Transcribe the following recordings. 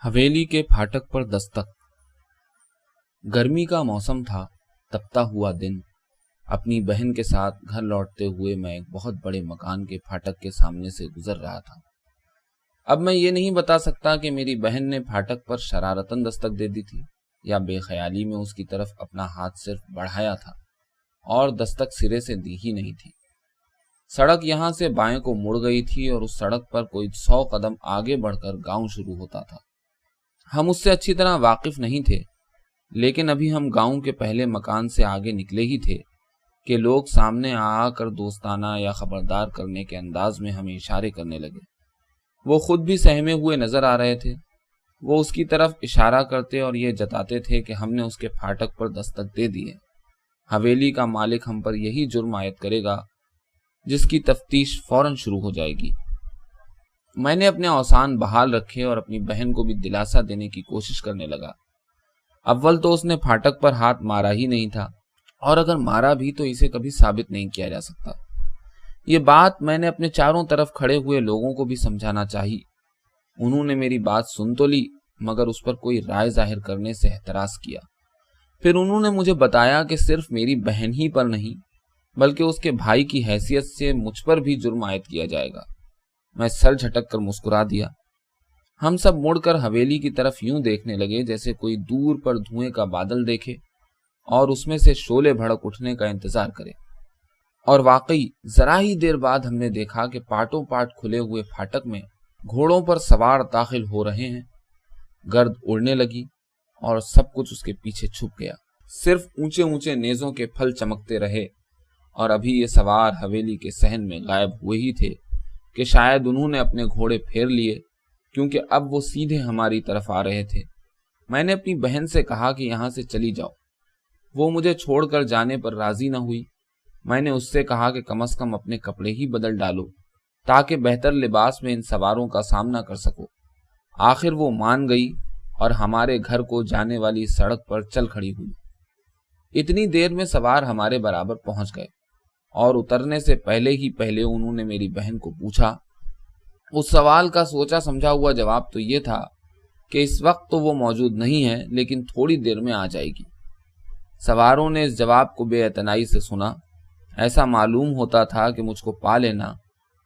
حویلی کے پھاٹک پر دستک۔ گرمی کا موسم تھا، تپتا ہوا دن۔ اپنی بہن کے ساتھ گھر لوٹتے ہوئے میں ایک بہت بڑے مکان کے پھاٹک کے سامنے سے گزر رہا تھا۔ اب میں یہ نہیں بتا سکتا کہ میری بہن نے پھاٹک پر شرارتاً دستک دے دی تھی یا بے خیالی میں اس کی طرف اپنا ہاتھ صرف بڑھایا تھا اور دستک سرے سے دی ہی نہیں تھی۔ سڑک یہاں سے بائیں کو مڑ گئی تھی اور اس سڑک پر کوئی 100 قدم آگے بڑھ کر گاؤں شروع ہوتا تھا۔ ہم اس سے اچھی طرح واقف نہیں تھے، لیکن ابھی ہم گاؤں کے پہلے مکان سے آگے نکلے ہی تھے کہ لوگ سامنے آ کر دوستانہ یا خبردار کرنے کے انداز میں ہمیں اشارے کرنے لگے۔ وہ خود بھی سہمے ہوئے نظر آ رہے تھے۔ وہ اس کی طرف اشارہ کرتے اور یہ جتاتے تھے کہ ہم نے اس کے پھاٹک پر دستک دے دی ہے۔ حویلی کا مالک ہم پر یہی جرم عائد کرے گا جس کی تفتیش فوراً شروع ہو جائے گی۔ میں نے اپنے اوسان بحال رکھے اور اپنی بہن کو بھی دلاسا دینے کی کوشش کرنے لگا۔ اول تو اس نے پھاٹک پر ہاتھ مارا ہی نہیں تھا، اور اگر مارا بھی تو اسے کبھی ثابت نہیں کیا جا سکتا۔ یہ بات میں نے اپنے چاروں طرف کھڑے ہوئے لوگوں کو بھی سمجھانا چاہی۔ انہوں نے میری بات سن تو لی، مگر اس پر کوئی رائے ظاہر کرنے سے احتراز کیا۔ پھر انہوں نے مجھے بتایا کہ صرف میری بہن ہی پر نہیں بلکہ اس کے بھائی کی حیثیت سے مجھ پر بھی جرم عائد کیا جائے گا۔ میں سر جھٹک کر مسکرا دیا۔ ہم سب مڑ کر حویلی کی طرف یوں دیکھنے لگے جیسے کوئی دور پر دھوئیں کا بادل دیکھے اور اس میں سے شعلے بھڑک اٹھنے کا انتظار کرے۔ اور واقعی ذرا ہی دیر بعد ہم نے دیکھا کہ پارٹوں پارٹ کھلے ہوئے پھاٹک میں گھوڑوں پر سوار داخل ہو رہے ہیں۔ گرد اڑنے لگی اور سب کچھ اس کے پیچھے چھپ گیا۔ صرف اونچے اونچے نیزوں کے پھل چمکتے رہے، اور ابھی یہ سوار حویلی کے صحن میں غائب ہوئے ہی تھے کہ شاید انہوں نے اپنے گھوڑے پھیر لیے، کیونکہ اب وہ سیدھے ہماری طرف آ رہے تھے۔ میں نے اپنی بہن سے کہا کہ یہاں سے چلی جاؤ۔ وہ مجھے چھوڑ کر جانے پر راضی نہ ہوئی۔ میں نے اس سے کہا کہ کم از کم اپنے کپڑے ہی بدل ڈالو تاکہ بہتر لباس میں ان سواروں کا سامنا کر سکو۔ آخر وہ مان گئی اور ہمارے گھر کو جانے والی سڑک پر چل کھڑی ہوئی۔ اتنی دیر میں سوار ہمارے برابر پہنچ گئے، اور اترنے سے پہلے انہوں نے میری بہن کو پوچھا۔ اس سوال کا سوچا سمجھا ہوا جواب تو یہ تھا کہ اس وقت تو وہ موجود نہیں ہے، لیکن تھوڑی دیر میں آ جائے گی۔ سواروں نے اس جواب کو بے اعتنائی سے سنا۔ ایسا معلوم ہوتا تھا کہ مجھ کو پا لینا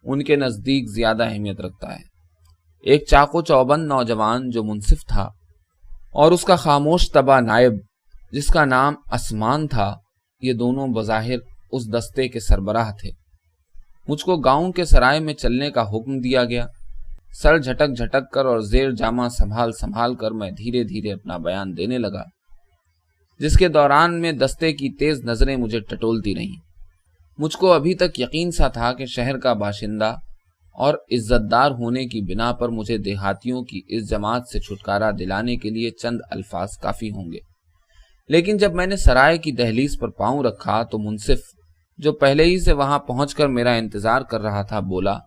ان کے نزدیک زیادہ اہمیت رکھتا ہے۔ ایک چاق و چوبند نوجوان جو منصف تھا اور اس کا خاموش طبع نائب جس کا نام عثمان تھا، یہ دونوں بظاہر اس دستے کے سربراہ تھے۔ مجھ کو گاؤں کے سرائے میں چلنے کا حکم دیا گیا۔ سر جھٹک جھٹک کر اور زیر جامہ سنبھال کر میں دھیرے دھیرے اپنا بیان دینے لگا، جس کے دوران میں دستے کی تیز نظریں مجھے ٹٹولتی رہیں۔ مجھ کو ابھی تک یقین سا تھا کہ شہر کا باشندہ اور عزت دار ہونے کی بنا پر مجھے دیہاتیوں کی اس جماعت سے چھٹکارا دلانے کے لیے چند الفاظ کافی ہوں گے، لیکن جب میں نے سرائے کی دہلیز پر پاؤں رکھا تو منصف، جو پہلے ہی سے وہاں پہنچ کر میرا انتظار کر رہا تھا، بولا،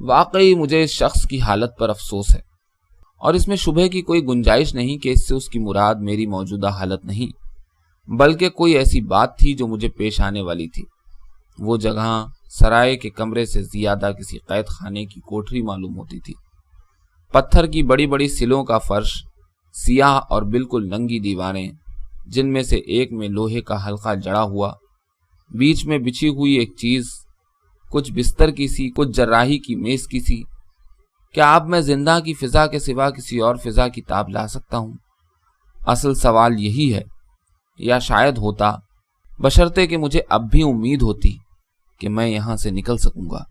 واقعی مجھے اس شخص کی حالت پر افسوس ہے، اور اس میں شبہ کی کوئی گنجائش نہیں کہ اس سے اس کی مراد میری موجودہ حالت نہیں بلکہ کوئی ایسی بات تھی جو مجھے پیش آنے والی تھی۔ وہ جگہ سرائے کے کمرے سے زیادہ کسی قید خانے کی کوٹری معلوم ہوتی تھی۔ پتھر کی بڑی بڑی سلوں کا فرش، سیاہ اور بالکل ننگی دیواریں جن میں سے ایک میں لوہے کا حلقہ جڑا ہوا، بیچ میں بچھی ہوئی ایک چیز، کچھ بستر کی سی، کچھ جراحی کی میز کی سی۔ کیا اب میں زندہ کی فضا کے سوا کسی اور فضا کی تاب لا سکتا ہوں؟ اصل سوال یہی ہے، یا شاید ہوتا، بشرطے کہ مجھے اب بھی امید ہوتی کہ میں یہاں سے نکل سکوں گا۔